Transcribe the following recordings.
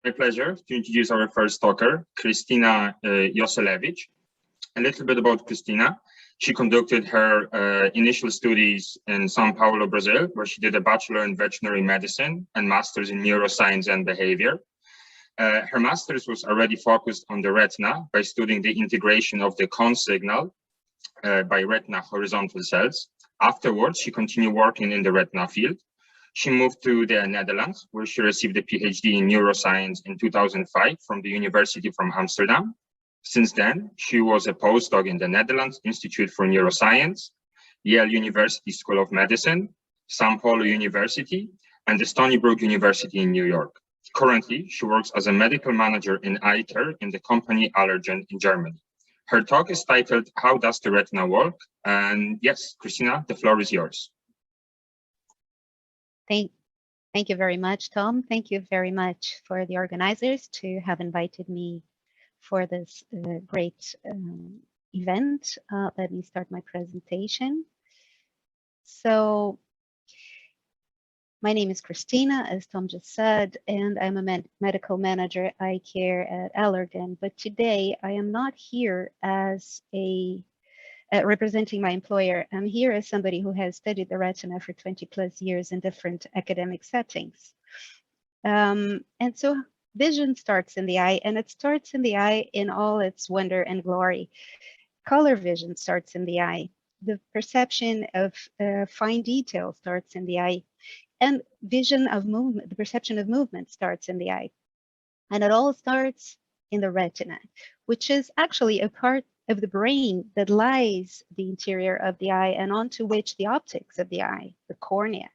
My pleasure to introduce our first talker, Christina Joselevitch. A little bit about Christina. She conducted her initial studies in São Paulo, Brazil, where she did a bachelor in veterinary medicine and master's in neuroscience and behavior. Her master's was already focused on the retina by studying the integration of the cone signal by retina horizontal cells. Afterwards, she continued working in the retina field. She moved to the Netherlands, where she received a PhD in neuroscience in 2005 from the University from Amsterdam. Since then, she was a postdoc in the Netherlands Institute for Neuroscience, Yale University School of Medicine, São Paulo University, and the Stony Brook University in New York. Currently, she works as a medical manager in eye care in the company Allergan in Germany. Her talk is titled, How Does the Retina Work? And yes, Christina, the floor is yours. Thank you very much, Tom. Thank you very much for the organizers to have invited me for this great event. Let me start my presentation. So, my name is Christina, as Tom just said, and I'm a medical manager at eye care at Allergan. But today I am not here as representing my employer. I'm here as somebody who has studied the retina for 20 plus years in different academic settings. And so vision starts in the eye, and it starts in the eye in all its wonder and glory. Color vision starts in the eye. The perception of fine detail starts in the eye. And vision of movement, the perception of movement starts in the eye. And it all starts in the retina, which is actually a part of the brain that lies the interior of the eye and onto which the optics of the eye, the cornea,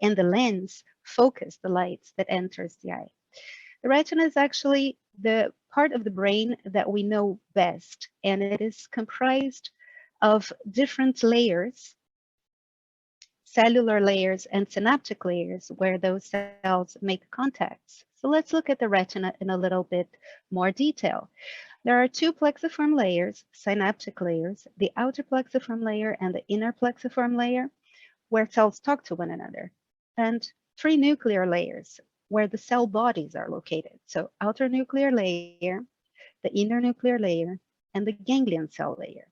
and the lens focus the light that enters the eye. The retina is actually the part of the brain that we know best, and it is comprised of different layers, cellular layers and synaptic layers, where those cells make contacts. So let's look at the retina in a little bit more detail. There are two plexiform layers, synaptic layers, the outer plexiform layer and the inner plexiform layer, where cells talk to one another, and three nuclear layers, where the cell bodies are located. So outer nuclear layer, the inner nuclear layer, and the ganglion cell layer.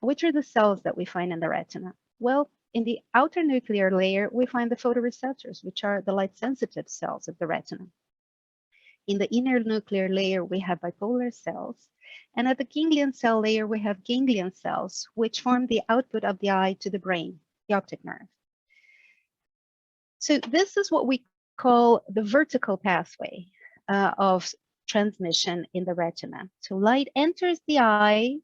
Which are the cells that we find in the retina? Well, in the outer nuclear layer, we find the photoreceptors, which are the light-sensitive cells of the retina. In the inner nuclear layer, we have bipolar cells. And at the ganglion cell layer, we have ganglion cells, which form the output of the eye to the brain, the optic nerve. So this is what we call the vertical pathway of transmission in the retina. So light enters the eye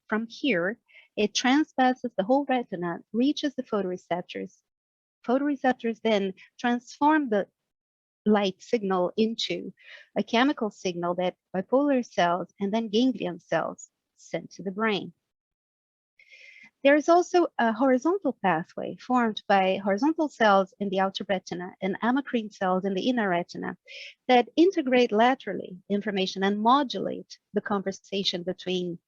from here. It transpasses the whole retina, reaches the photoreceptors. Photoreceptors then transform the light signal into a chemical signal that bipolar cells and then ganglion cells send to the brain. There is also a horizontal pathway formed by horizontal cells in the outer retina and amacrine cells in the inner retina that integrate laterally information and modulate the conversation between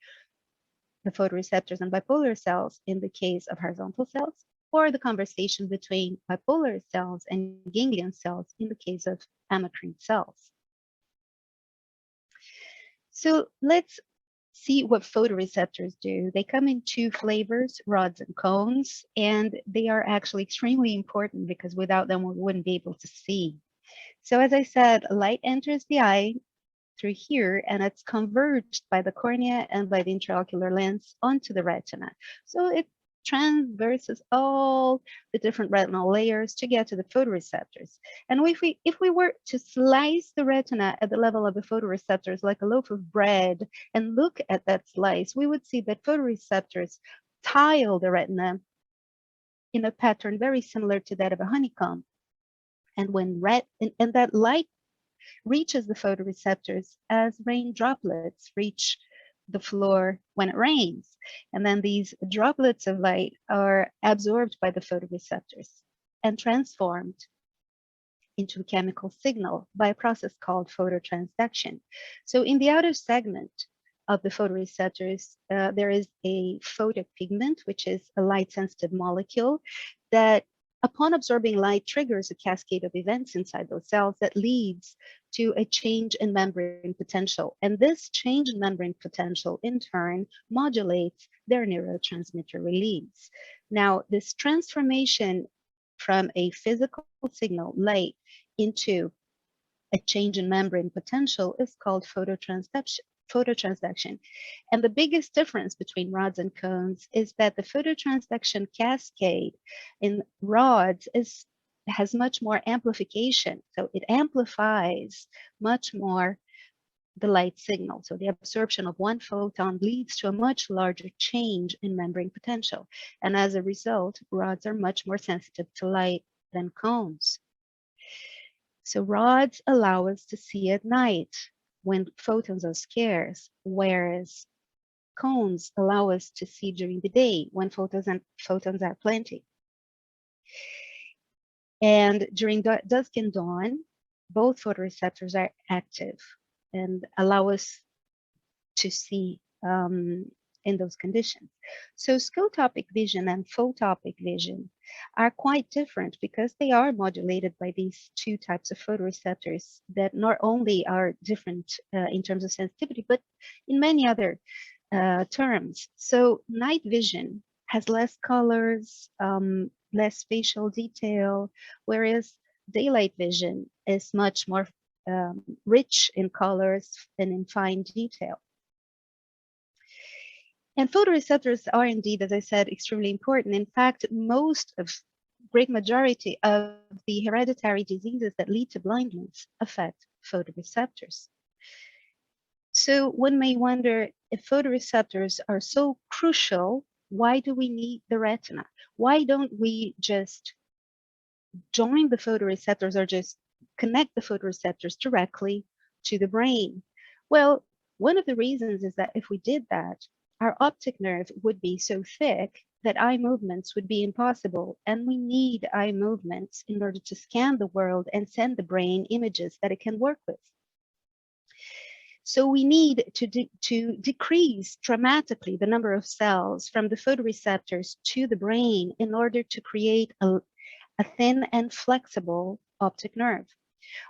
the photoreceptors and bipolar cells in the case of horizontal cells, or the conversation between bipolar cells and ganglion cells in the case of amacrine cells. So let's see what photoreceptors do. They come in two flavors, rods and cones, and they are actually extremely important because without them we wouldn't be able to see. So as I said, light enters the eye through here, and it's converged by the cornea and by the intraocular lens onto the retina. So it transverses all the different retinal layers to get to the photoreceptors. And if we were to slice the retina at the level of the photoreceptors like a loaf of bread and look at that slice, we would see that photoreceptors tile the retina in a pattern very similar to that of a honeycomb. And when and that light reaches the photoreceptors as rain droplets reach the floor when it rains. And then these droplets of light are absorbed by the photoreceptors and transformed into a chemical signal by a process called phototransduction. So in the outer segment of the photoreceptors, there is a photopigment, which is a light-sensitive molecule that upon absorbing light triggers a cascade of events inside those cells that leads to a change in membrane potential. And this change in membrane potential in turn modulates their neurotransmitter release. Now, this transformation from a physical signal, light, into a change in membrane potential is called phototransduction. And the biggest difference between rods and cones is that the phototransduction cascade in rods has much more amplification. So it amplifies much more the light signal. So the absorption of one photon leads to a much larger change in membrane potential. And as a result, rods are much more sensitive to light than cones. So rods allow us to see at night when photons are scarce, whereas cones allow us to see during the day when photons are plenty. And during dusk and dawn, both photoreceptors are active and allow us to see in those conditions. So scotopic vision and photopic vision are quite different because they are modulated by these two types of photoreceptors that not only are different in terms of sensitivity, but in many other terms. So night vision has less colors, less spatial detail, whereas daylight vision is much more rich in colors and in fine detail. And photoreceptors are indeed, as I said, extremely important. In fact, great majority of the hereditary diseases that lead to blindness affect photoreceptors. So one may wonder, if photoreceptors are so crucial, why do we need the retina? Why don't we just join the photoreceptors or just connect the photoreceptors directly to the brain? Well, one of the reasons is that if we did that, our optic nerve would be so thick that eye movements would be impossible. And we need eye movements in order to scan the world and send the brain images that it can work with. So we need to decrease dramatically the number of cells from the photoreceptors to the brain in order to create a thin and flexible optic nerve.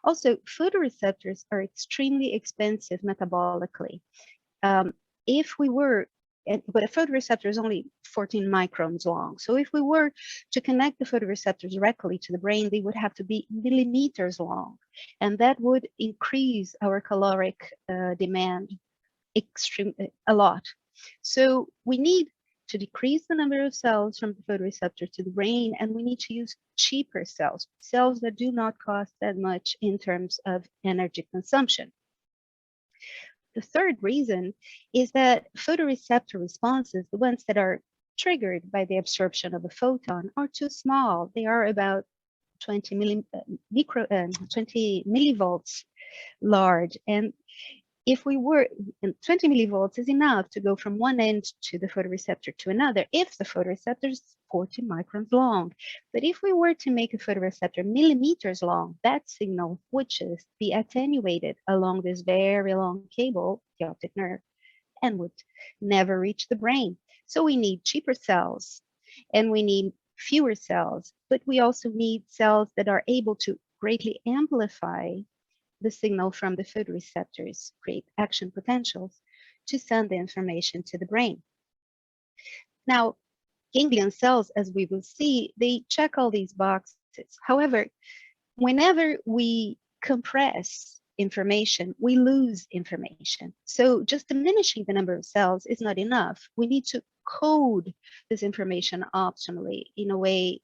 Also, photoreceptors are extremely expensive metabolically. But a photoreceptor is only 14 microns long. So if we were to connect the photoreceptors directly to the brain, they would have to be millimeters long. And that would increase our caloric demand a lot. So we need to decrease the number of cells from the photoreceptor to the brain, and we need to use cheaper cells that do not cost that much in terms of energy consumption. The third reason is that photoreceptor responses, the ones that are triggered by the absorption of a photon, are too small. They are about 20 millivolts large. And if we were, 20 millivolts is enough to go from one end to the photoreceptor to another if the photoreceptor is 40 microns long. But if we were to make a photoreceptor millimeters long, that signal would just be attenuated along this very long cable, the optic nerve, and would never reach the brain. So we need cheaper cells and we need fewer cells, but we also need cells that are able to greatly amplify the signal from the photoreceptors, create action potentials to send the information to the brain. Now, ganglion cells, as we will see, they check all these boxes. However, whenever we compress information, we lose information. So just diminishing the number of cells is not enough. We need to code this information optimally in a way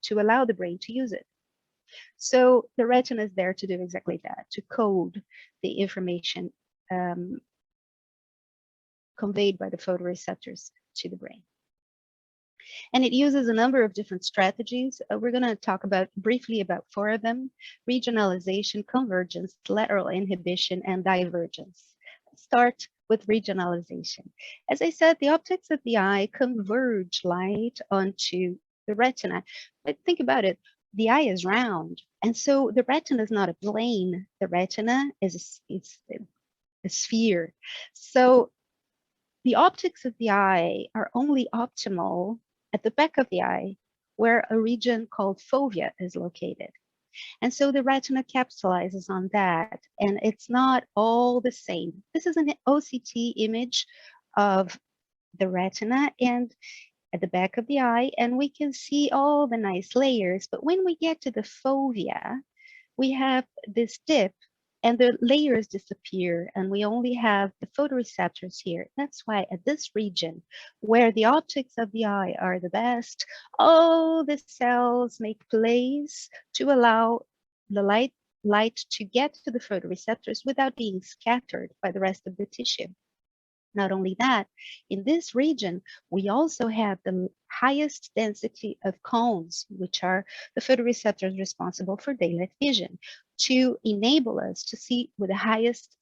to allow the brain to use it. So the retina is there to do exactly that, to code the information conveyed by the photoreceptors to the brain. And it uses a number of different strategies. We're going to talk briefly about 4 of them: regionalization, convergence, lateral inhibition, and divergence. Let's start with regionalization. As I said, the optics of the eye converge light onto the retina. But think about it. The eye is round, and so the retina is not a plane. The retina is a sphere. So the optics of the eye are only optimal at the back of the eye, where a region called fovea is located. And so the retina capsulizes on that, and it's not all the same. This is an OCT image of the retina and at the back of the eye, and we can see all the nice layers. But when we get to the fovea, we have this dip and the layers disappear, and we only have the photoreceptors here. That's why at this region, where the optics of the eye are the best, all the cells make place to allow the light to get to the photoreceptors without being scattered by the rest of the tissue. Not only that, in this region, we also have the highest density of cones, which are the photoreceptors responsible for daylight vision, to enable us to see with the highest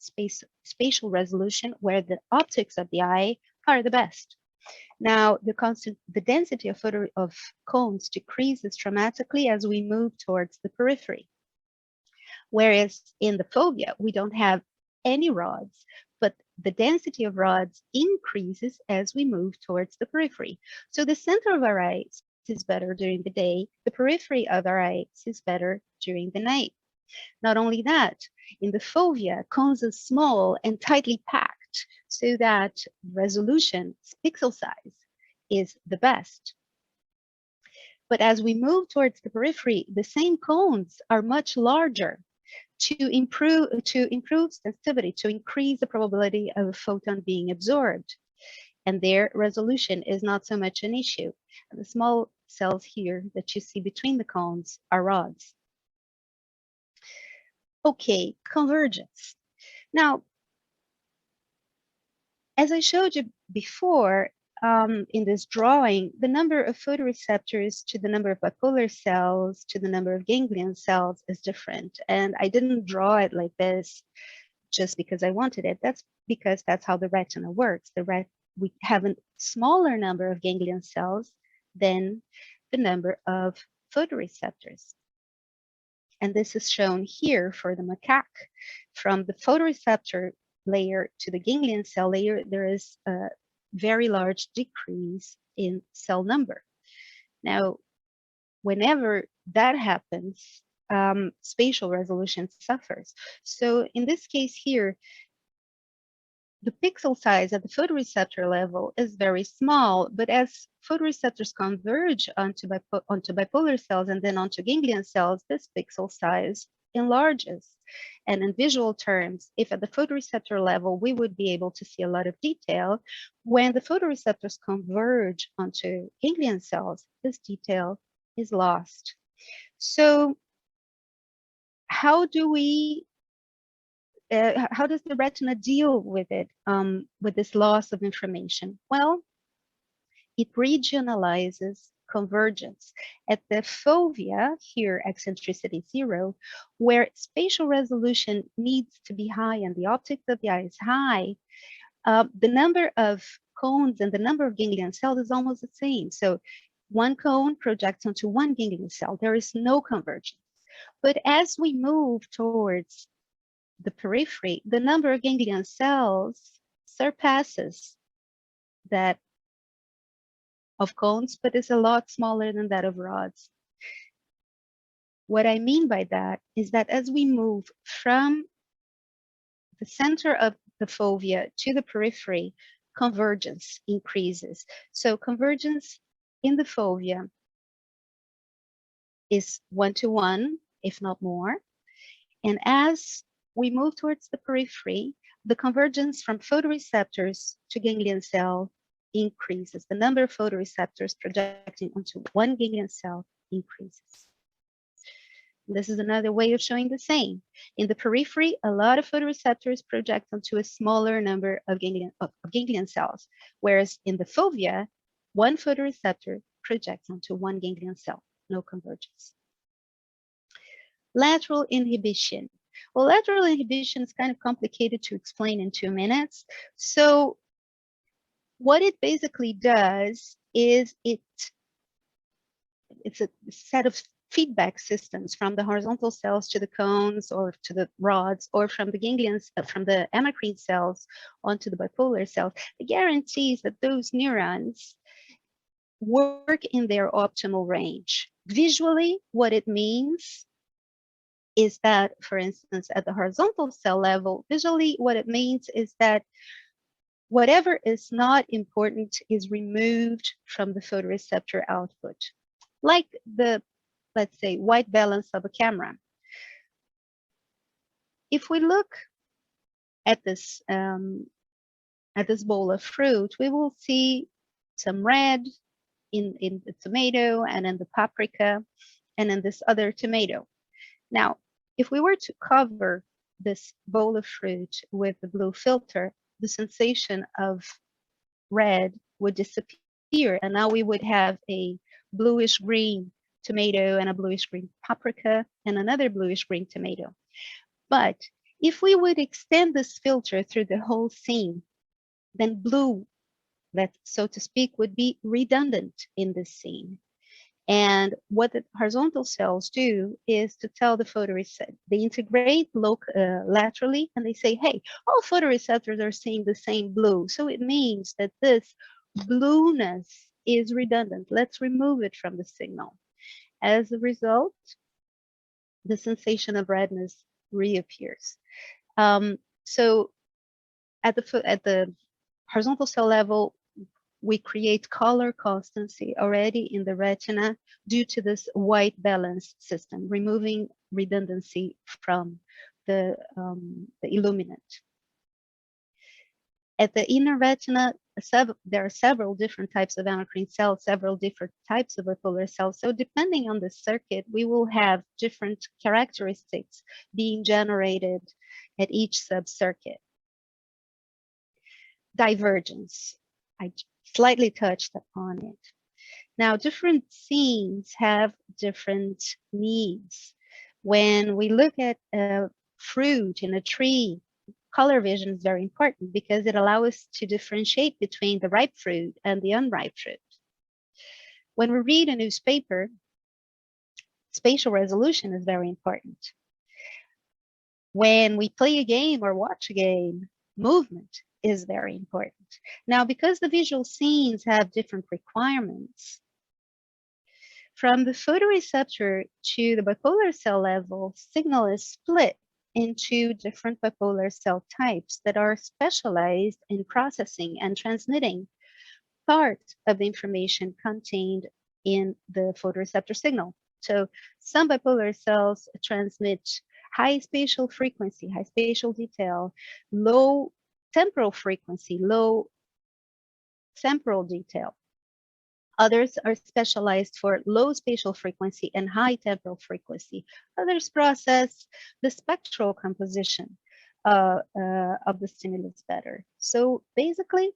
spatial resolution where the optics of the eye are the best. Now, the density of cones decreases dramatically as we move towards the periphery. Whereas in the fovea, we don't have any rods, but the density of rods increases as we move towards the periphery. So the center of our eye sees better during the day, the periphery of our eye sees better during the night. Not only that, in the fovea, cones are small and tightly packed so that resolution, pixel size, is the best. But as we move towards the periphery, the same cones are much larger to improve sensitivity, to increase the probability of a photon being absorbed. And their resolution is not so much an issue. And the small cells here that you see between the cones are rods. Okay, convergence. Now, as I showed you before, in this drawing, the number of photoreceptors to the number of bipolar cells to the number of ganglion cells is different. And I didn't draw it like this just because I wanted it. That's because that's how the retina works. We have a smaller number of ganglion cells than the number of photoreceptors. And this is shown here for the macaque. From the photoreceptor layer to the ganglion cell layer, there is a very large decrease in cell number. Now, whenever that happens, spatial resolution suffers. So in this case here, the pixel size at the photoreceptor level is very small, but as photoreceptors converge onto bipolar cells and then onto ganglion cells, this pixel size enlarges. And in visual terms, if at the photoreceptor level, we would be able to see a lot of detail, when the photoreceptors converge onto ganglion cells, this detail is lost. So how does the retina deal with it, with this loss of information? Well, it regionalizes convergence. At the fovea, here eccentricity 0, where spatial resolution needs to be high and the optics of the eye is high, the number of cones and the number of ganglion cells is almost the same. So one cone projects onto one ganglion cell. There is no convergence. But as we move towards the periphery, the number of ganglion cells surpasses that of cones, but is a lot smaller than that of rods. What I mean by that is that as we move from the center of the fovea to the periphery, convergence increases. So convergence in the fovea is 1-to-1, if not more. And as we move towards the periphery, the convergence from photoreceptors to ganglion cell increases. The number of photoreceptors projecting onto one ganglion cell increases. This is another way of showing the same. In the periphery, a lot of photoreceptors project onto a smaller number of ganglion cells, whereas in the fovea, one photoreceptor projects onto one ganglion cell, no convergence. Lateral inhibition. Well, lateral inhibition is kind of complicated to explain in 2 minutes. So what it basically does is it's a set of feedback systems from the horizontal cells to the cones or to the rods, or from the ganglions, from the amacrine cells onto the bipolar cells. It guarantees that those neurons work in their optimal range. Visually, what it means is that, for instance, at the horizontal cell level, visually what it means is that whatever is not important is removed from the photoreceptor output, like the, let's say, white balance of a camera. If we look at this bowl of fruit, we will see some red in the tomato and in the paprika and in this other tomato. Now, if we were to cover this bowl of fruit with the blue filter, the sensation of red would disappear, and now we would have a bluish green tomato and a bluish green paprika and another bluish green tomato. But if we would extend this filter through the whole scene, then blue, that so to speak, would be redundant in this scene. And what the horizontal cells do is to tell the photoreceptor, they integrate laterally, and they say, hey, all photoreceptors are seeing the same blue. So it means that this blueness is redundant. Let's remove it from the signal. As a result, the sensation of redness reappears. So at the horizontal cell level, we create color constancy already in the retina due to this white balance system, removing redundancy from the illuminant. At the inner retina, there are several different types of endocrine cells, several different types of bipolar cells. So depending on the circuit, we will have different characteristics being generated at each subcircuit. Divergence. I slightly touched upon it. Now, different scenes have different needs. When we look at fruit in a tree, color vision is very important because it allows us to differentiate between the ripe fruit and the unripe fruit. When we read a newspaper, spatial resolution is very important. When we play a game or watch a game, movement is very important. Now, because the visual scenes have different requirements, from the photoreceptor to the bipolar cell level, signal is split into different bipolar cell types that are specialized in processing and transmitting part of the information contained in the photoreceptor signal. So some bipolar cells transmit high spatial frequency, high spatial detail, low temporal frequency, low temporal detail. Others are specialized for low spatial frequency and high temporal frequency. Others process the spectral composition of the stimulus better. So basically,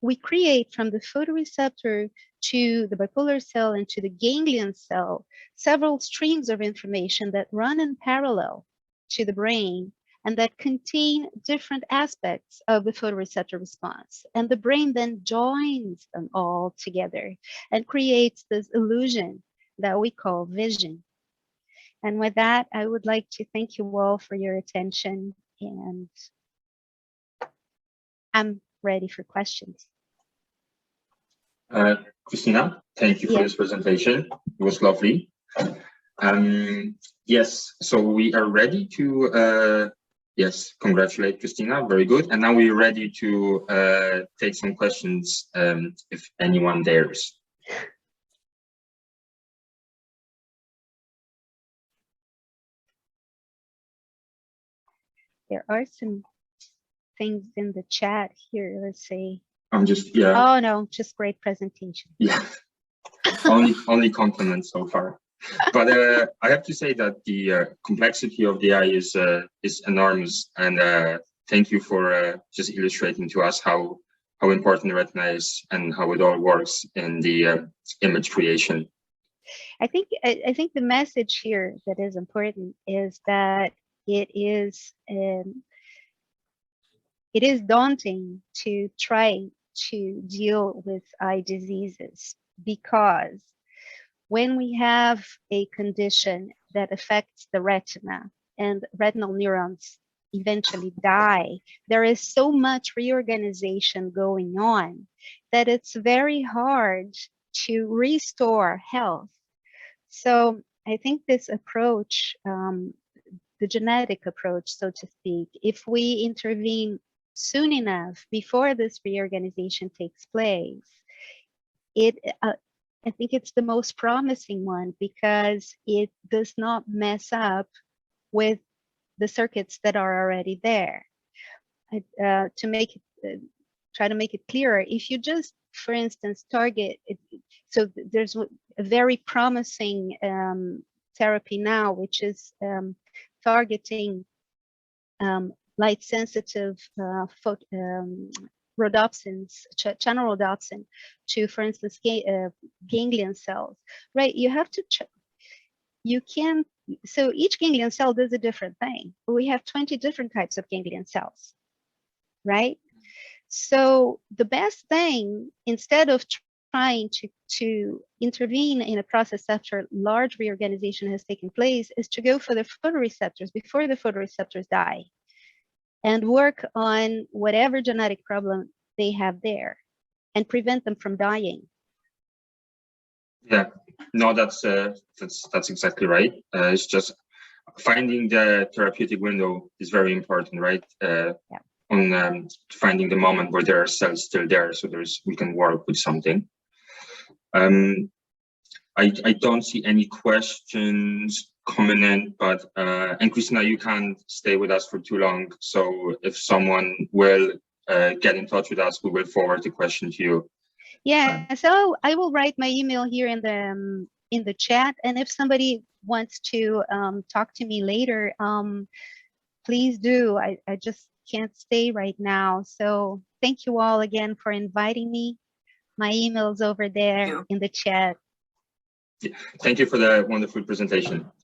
we create from the photoreceptor to the bipolar cell and to the ganglion cell several streams of information that run in parallel to the brain and that contain different aspects of the photoreceptor response. And the brain then joins them all together and creates this illusion that we call vision. And with that, I would like to thank you all for your attention, and I'm ready for questions. Christina, thank you for this presentation. It was lovely. Yes, so we are ready to, yes, congratulate Christina, very good. And now we're ready to take some questions, if anyone dares. There are some things in the chat here, let's see. I'm just, yeah. Oh no, just great presentation. Yeah, only compliments so far. But I have to say that the complexity of the eye is enormous, and thank you for just illustrating to us how important the retina is and how it all works in the image creation. I think the message here that is important is that it is daunting to try to deal with eye diseases, because when we have a condition that affects the retina and retinal neurons eventually die, there is so much reorganization going on that it's very hard to restore health. So I think this approach, the genetic approach, so to speak, if we intervene soon enough before this reorganization takes place, I think it's the most promising one because it does not mess up with the circuits that are already there. To make it, try to make it clearer, if you just, for instance, target it, so there's a very promising therapy now, which is targeting light sensitive rhodopsins, channel rhodopsin, to, for instance, ganglion cells, right? You have to, you can, so each ganglion cell does a different thing. We have 20 different types of ganglion cells, right? So the best thing, instead of trying to intervene in a process after large reorganization has taken place, is to go for the photoreceptors before the photoreceptors die and work on whatever genetic problem they have there and prevent them from dying. Yeah, no, that's exactly right. It's just finding the therapeutic window is very important, right? Yeah. On finding the moment where there are cells still there, so we can work with something. I don't see any questions coming in, but and Christina, you can't stay with us for too long. So if someone will get in touch with us, we will forward the question to you. Yeah, so I will write my email here in the chat, and if somebody wants to talk to me later, please do. I just can't stay right now. So thank you all again for inviting me. My email's over there in the chat. Thank you for the wonderful presentation.